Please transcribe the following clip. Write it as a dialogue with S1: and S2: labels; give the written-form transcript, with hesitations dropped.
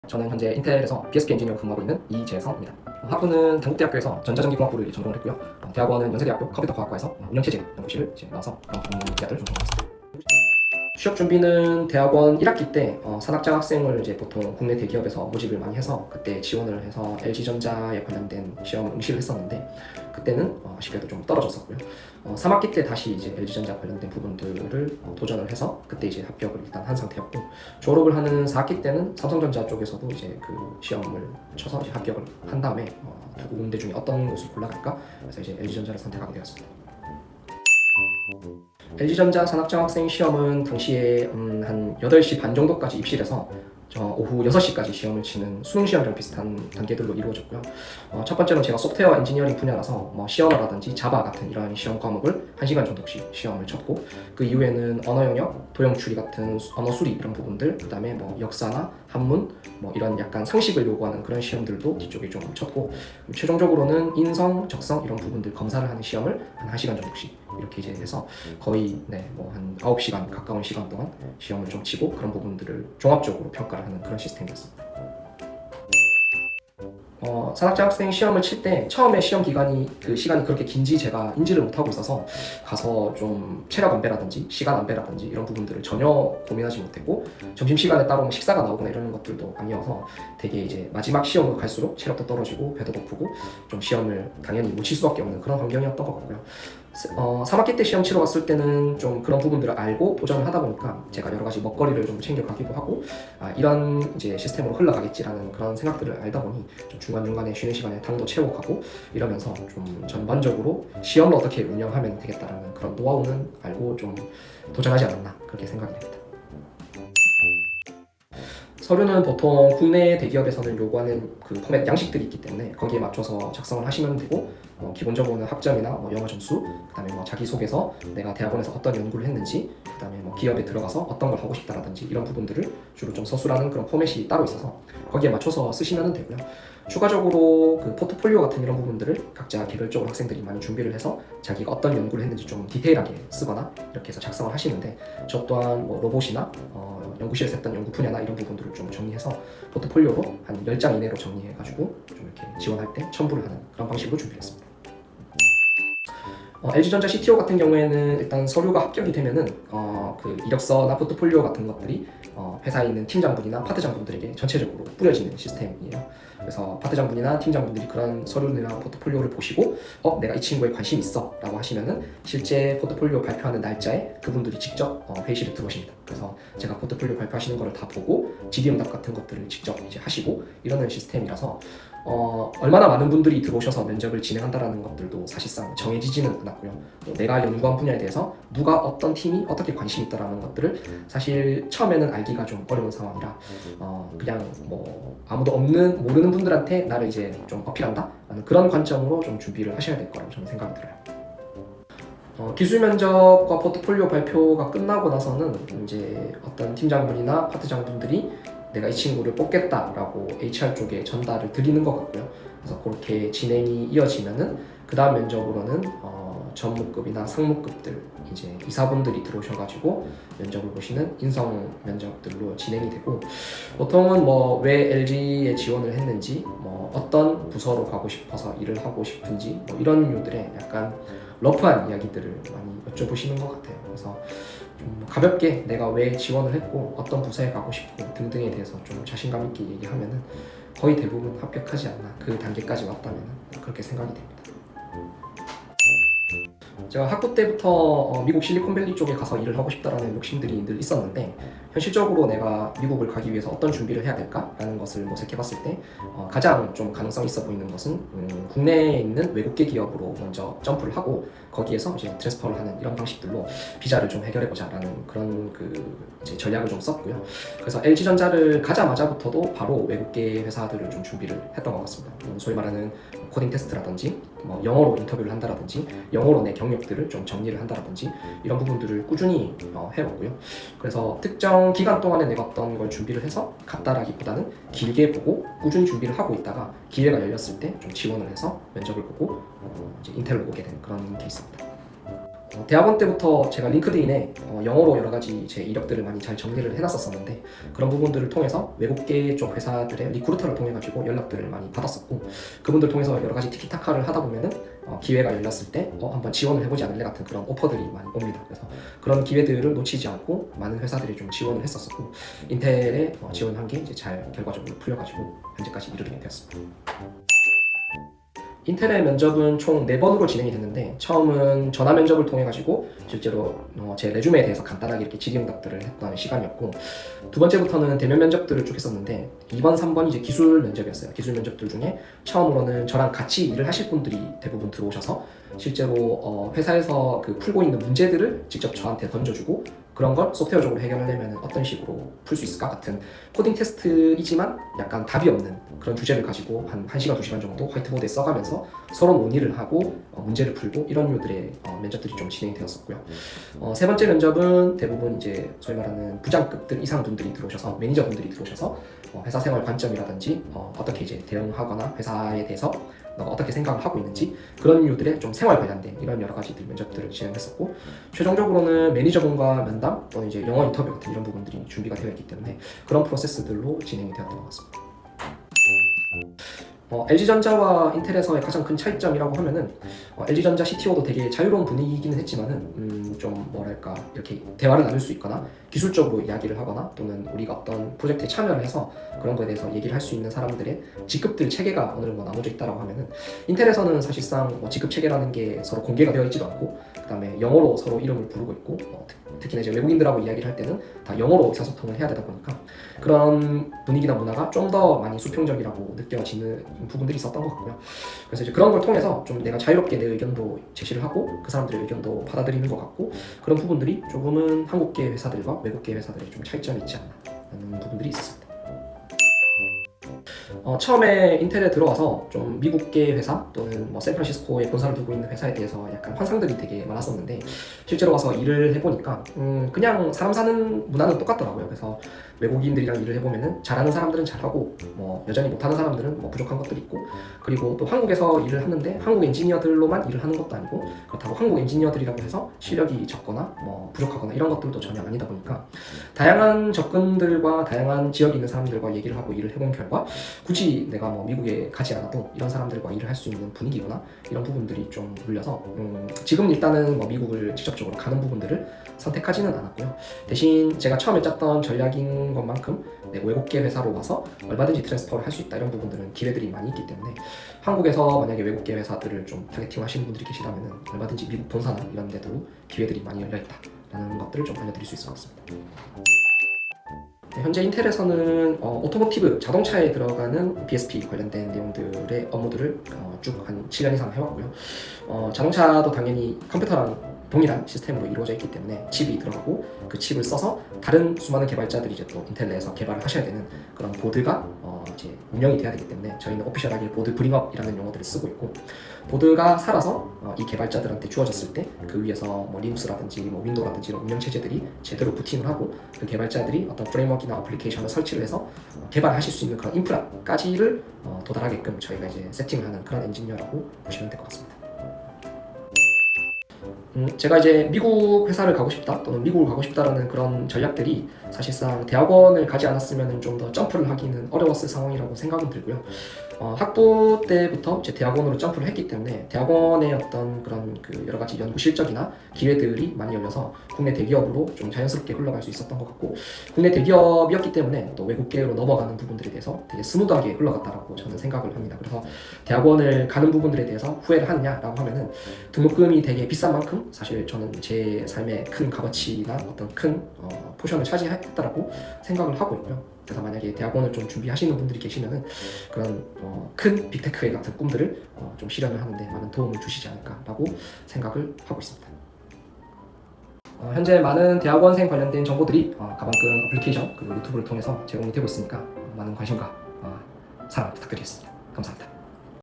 S1: 저는 현재 인텔에서 BSK 엔지니어 근무하고 있는 이재성입니다. 학부는 단국대학교에서 전자전기공학부를 전공을 했고요. 대학원은 연세대학교 컴퓨터과학과에서 운영체제 연구실을 나와서 그런 분야들을 전공했습니다. 취업 준비는 대학원 1학기 때 산학장학생을 이제 보통 국내 대기업에서 모집을 많이 해서 그때 지원을 해서 LG전자에 관련된 시험 응시를 했었는데 그때는 아쉽게도 좀 떨어졌었고요. 3학기 때 다시 이제 LG전자 관련된 부분들을 도전을 해서 그때 이제 합격을 일단 한 상태였고 졸업을 하는 4학기 때는 삼성전자 쪽에서도 이제 그 시험을 쳐서 이제 합격을 한 다음에 두 군데 중에 어떤 곳을 골라갈까 그래서 이제 LG전자를 선택하게 되었습니다. LG전자 산학장학생 시험은 당시에 한 8시 반 정도까지 입실해서 오후 6시까지 시험을 치는 수능 시험이랑 비슷한 단계들로 이루어졌고요. 첫 번째는 제가 소프트웨어 엔지니어링 분야라서 시언어라든지 자바 같은 이런 시험 과목을 1시간 정도씩 시험을 쳤고 그 이후에는 언어 영역, 도형 추리 같은 언어 수리 이런 부분들, 그 다음에 역사나 한문 이런 약간 상식을 요구하는 그런 시험들도 뒤쪽에 좀 쳤고 최종적으로는 인성, 적성 이런 부분들 검사를 하는 시험을 한 1시간 정도씩 이렇게 이제 해서 거의 한 9시간 가까운 시간 동안 시험을 좀 치고 그런 부분들을 종합적으로 평가를 하는 그런 시스템이었습니다. 산학장학생 시험을 칠 때 처음에 시험 기간이 그 시간이 그렇게 긴지 제가 인지를 못하고 있어서 가서 좀 체력 안배라든지 시간 안배라든지 이런 부분들을 전혀 고민하지 못했고 점심시간에 따로 식사가 나오거나 이런 것들도 아니어서 되게 이제 마지막 시험으로 갈수록 체력도 떨어지고 배도 고프고 좀 시험을 당연히 못 칠 수밖에 없는 그런 환경이었던 것 같고요. 3학기 때 시험 치러 갔을 때는 좀 그런 부분들을 알고 도전을 하다 보니까 제가 여러 가지 먹거리를 좀 챙겨가기도 하고 이런 이제 시스템으로 흘러가겠지라는 그런 생각들을 알다 보니 좀 중간중간에 쉬는 시간에 당도 채우고 가고 이러면서 좀 전반적으로 시험을 어떻게 운영하면 되겠다라는 그런 노하우는 알고 좀 도전하지 않았나 그렇게 생각이 됩니다. 서류는 보통 국내 대기업에서는 요구하는 그 포맷 양식들이 있기 때문에 거기에 맞춰서 작성을 하시면 되고 기본적으로는 학점이나 영어 점수, 그다음에 자기소개서, 내가 대학원에서 어떤 연구를 했는지, 그다음에 기업에 들어가서 어떤 걸 하고 싶다라든지 이런 부분들을 주로 좀 서술하는 그런 포맷이 따로 있어서 거기에 맞춰서 쓰시면 되고요. 추가적으로 그 포트폴리오 같은 이런 부분들을 각자 개별적으로 학생들이 많이 준비를 해서 자기가 어떤 연구를 했는지 좀 디테일하게 쓰거나 이렇게 해서 작성을 하시는데 저 또한 로봇이나 연구실에서 했던 연구 분야나 이런 부분들을 좀 정리해서 포트폴리오로 한 10장 이내로 정리해가지고 좀 이렇게 지원할 때 첨부를 하는 그런 방식으로 준비했습니다. LG전자 CTO 같은 경우에는 일단 서류가 합격이 되면은 그 이력서나 포트폴리오 같은 것들이 회사에 있는 팀장분이나 파트장분들에게 전체적으로 뿌려지는 시스템이에요. 그래서 파트장분이나 팀장분들이 그런 서류나 포트폴리오를 보시고 내가 이 친구에 관심 있어 라고 하시면은 실제 포트폴리오 발표하는 날짜에 그분들이 직접 회의실에 들어오십니다. 그래서 제가 포트폴리오 발표하시는 거를 다 보고 질의응답 같은 것들을 직접 이제 하시고 이러는 시스템이라서 얼마나 많은 분들이 들어오셔서 면접을 진행한다라는 것들도 사실상 정해지지는 않았고요. 내가 연구한 분야에 대해서 누가 어떤 팀이 어떻게 관심이 있다라는 것들을 사실 처음에는 알기가 좀 어려운 상황이라 그냥 아무도 없는 모르는 분들한테 나를 이제 좀 어필한다 라는 그런 관점으로 좀 준비를 하셔야 될 거라고 저는 생각이 들어요. 기술 면접과 포트폴리오 발표가 끝나고 나서는 이제 어떤 팀장분이나 파트장분들이 내가 이 친구를 뽑겠다라고 HR 쪽에 전달을 드리는 것 같고요. 그래서 그렇게 진행이 이어지면은 그 다음 면접으로는 전무급이나 상무급들 이제 이사분들이 들어오셔가지고 면접을 보시는 인성 면접들로 진행이 되고 보통은 왜 LG에 지원을 했는지 어떤 부서로 가고 싶어서 일을 하고 싶은지 이런 류들의 약간 러프한 이야기들을 많이 여쭤보시는 것 같아요. 그래서 좀 가볍게 내가 왜 지원을 했고 어떤 부서에 가고 싶고 등등에 대해서 좀 자신감 있게 얘기하면은 거의 대부분 합격하지 않나 그 단계까지 왔다면 그렇게 생각이 됩니다. 제가 학부 때부터 미국 실리콘밸리 쪽에 가서 일을 하고 싶다라는 욕심들이 늘 있었는데 현실적으로 내가 미국을 가기 위해서 어떤 준비를 해야 될까라는 것을 모색해봤을 때 가장 좀 가능성 있어 보이는 것은 국내에 있는 외국계 기업으로 먼저 점프를 하고 거기에서 이제 트랜스퍼를 하는 이런 방식들로 비자를 좀 해결해보자라는 그런 이제 전략을 좀 썼고요. 그래서 LG전자를 가자마자부터도 바로 외국계 회사들을 좀 준비를 했던 것 같습니다. 소위 말하는 코딩 테스트라든지 영어로 인터뷰를 한다라든지 영어로 내 경력들을 좀 정리를 한다라든지 이런 부분들을 꾸준히 해왔고요. 그래서 특정 기간 동안에 내가 어떤 걸 준비를 해서 갔다라기보다는 길게 보고 꾸준히 준비를 하고 있다가 기회가 열렸을 때 좀 지원을 해서 면접을 보고 이제 인텔로 오게 된 그런 케이스입니다. 대학원 때부터 제가 링크드인에 영어로 여러 가지 제 이력들을 많이 잘 정리를 해놨었었는데 그런 부분들을 통해서 외국계 쪽 회사들의 리크루터를 통해 가지고 연락들을 많이 받았었고 그분들 통해서 여러 가지 티키타카를 하다 보면은 기회가 열렸을 때 한번 지원을 해보지 않을래 같은 그런 오퍼들이 많이 옵니다. 그래서 그런 기회들을 놓치지 않고 많은 회사들이 좀 지원을 했었었고 인텔에 지원한 게 이제 잘 결과적으로 풀려가지고 현재까지 이르게 되었습니다. 인텔의 면접은 총 4번으로 진행이 됐는데 처음은 전화 면접을 통해 가지고 실제로 제 레주메에 대해서 간단하게 이렇게 질의응답들을 했던 시간이었고 두 번째부터는 대면 면접들을 쭉 했었는데 2번, 3번이 이제 기술 면접이었어요. 기술 면접들 중에 처음으로는 저랑 같이 일을 하실 분들이 대부분 들어오셔서 실제로 회사에서 그 풀고 있는 문제들을 직접 저한테 던져주고 그런 걸 소프트웨어적으로 해결하려면 어떤 식으로 풀 수 있을까 같은 코딩 테스트이지만 약간 답이 없는 그런 주제를 가지고 한 1시간, 2시간 정도 화이트보드에 써가면서 서로 논의를 하고 문제를 풀고 이런 류들의 면접들이 좀 진행이 되었었고요. 세 번째 면접은 대부분 이제 소위 말하는 부장급들 이상 분들이 들어오셔서 매니저분들이 들어오셔서 회사 생활 관점이라든지 어떻게 이제 대응하거나 회사에 대해서 너가 어떻게 생각을 하고 있는지 그런 류들의 좀 생활 관련된 이런 여러 가지들 면접들을 진행했었고 최종적으로는 매니저분과 면담 또는 이제 영어 인터뷰 같은 이런 부분들이 준비가 되어 있기 때문에 그런 프로세스들로 진행이 되었던 것 같습니다. LG전자와 인텔에서의 가장 큰 차이점이라고 하면은 LG전자 CTO도 되게 자유로운 분위기이기는 했지만은 좀 뭐랄까 이렇게 대화를 나눌 수 있거나 기술적으로 이야기를 하거나 또는 우리가 어떤 프로젝트에 참여를 해서 그런 거에 대해서 얘기를 할 수 있는 사람들의 직급들 체계가 어느 정도 나눠져 있다라고 하면은 인텔에서는 사실상 직급 체계라는 게 서로 공개가 되어 있지도 않고 그다음에 영어로 서로 이름을 부르고 있고 특히나 이제 외국인들하고 이야기를 할 때는 다 영어로 의사소통을 해야 되다 보니까 그런 분위기나 문화가 좀 더 많이 수평적이라고 느껴지는 부분들이 있었던 것 같고요. 그래서 이제 그런 걸 통해서 좀 내가 자유롭게 내 의견도 제시를 하고 그 사람들의 의견도 받아들이는 것 같고 그런 부분들이 조금은 한국계 회사들과 외국계 회사들의 좀 차이점이 있지 않나 하는 부분들이 있었습니다. 처음에 인텔에 들어와서 좀 미국계 회사 또는 샌프란시스코에 본사를 두고 있는 회사에 대해서 약간 환상들이 되게 많았었는데 실제로 와서 일을 해보니까 그냥 사람 사는 문화는 똑같더라고요. 그래서 외국인들이랑 일을 해보면은 잘하는 사람들은 잘하고 여전히 못하는 사람들은 부족한 것들이 있고 그리고 또 한국에서 일을 하는데 한국 엔지니어들로만 일을 하는 것도 아니고 그렇다고 한국 엔지니어들이라고 해서 실력이 적거나 부족하거나 이런 것들도 전혀 아니다 보니까 다양한 접근들과 다양한 지역에 있는 사람들과 얘기를 하고 일을 해본 결과 굳이 내가 미국에 가지 않아도 이런 사람들과 일을 할 수 있는 분위기구나 이런 부분들이 좀 물려서 지금 일단은 미국을 직접적으로 가는 부분들을 선택하지는 않았고요. 대신 제가 처음에 짰던 전략인 것만큼 외국계 회사로 와서 얼마든지 트랜스퍼를 할 수 있다 이런 부분들은 기회들이 많이 있기 때문에 한국에서 만약에 외국계 회사들을 좀 타겟팅 하시는 분들이 계시다면 얼마든지 미국 본사나 이런 데도 기회들이 많이 열려있다라는 것들을 좀 알려드릴 수 있을 것 같습니다. 현재 인텔에서는 오토모티브 자동차에 들어가는 BSP 관련된 내용들의 업무들을 쭉 한 7년 이상 해왔고요. 자동차도 당연히 컴퓨터랑 동일한 시스템으로 이루어져 있기 때문에 칩이 들어가고 그 칩을 써서 다른 수많은 개발자들이 이제 또 인텔 내에서 개발을 하셔야 되는 그런 보드가 이제 운영이 돼야 되기 때문에 저희는 오피셜하게 보드 브링업이라는 용어들을 쓰고 있고 보드가 살아서 이 개발자들한테 주어졌을 때 그 위에서 리눅스라든지 윈도우라든지 이런 운영 체제들이 제대로 부팅을 하고 그 개발자들이 어떤 프레임워크나 어플리케이션을 설치를 해서 개발하실 수 있는 그런 인프라까지를 도달하게끔 저희가 이제 세팅을 하는 그런 엔지니어라고 보시면 될 것 같습니다. 제가 이제 미국 회사를 가고 싶다 또는 미국을 가고 싶다라는 그런 전략들이 사실상 대학원을 가지 않았으면 좀 더 점프를 하기는 어려웠을 상황이라고 생각은 들고요. 학부 때부터 제 대학원으로 점프를 했기 때문에 대학원의 어떤 그런 그 여러 가지 연구 실적이나 기회들이 많이 열려서 국내 대기업으로 좀 자연스럽게 흘러갈 수 있었던 것 같고 국내 대기업이었기 때문에 또 외국계로 넘어가는 부분들에 대해서 되게 스무드하게 흘러갔다라고 저는 생각을 합니다. 그래서 대학원을 가는 부분들에 대해서 후회를 하느냐라고 하면은 등록금이 되게 비싼 만큼 사실 저는 제 삶의 큰 값어치나 어떤 큰 포션을 차지했다라고 생각을 하고 있고요. 그래서 만약에 대학원을 좀 준비하시는 분들이 계시면은 그런 큰 빅테크의 같은 꿈들을 좀 실현을 하는데 많은 도움을 주시지 않을까라고 생각을 하고 있습니다. 현재 많은 대학원생 관련된 정보들이 가방끈 어플리케이션 그리고 유튜브를 통해서 제공이 되고 있으니까 많은 관심과 사랑 부탁드리겠습니다. 감사합니다.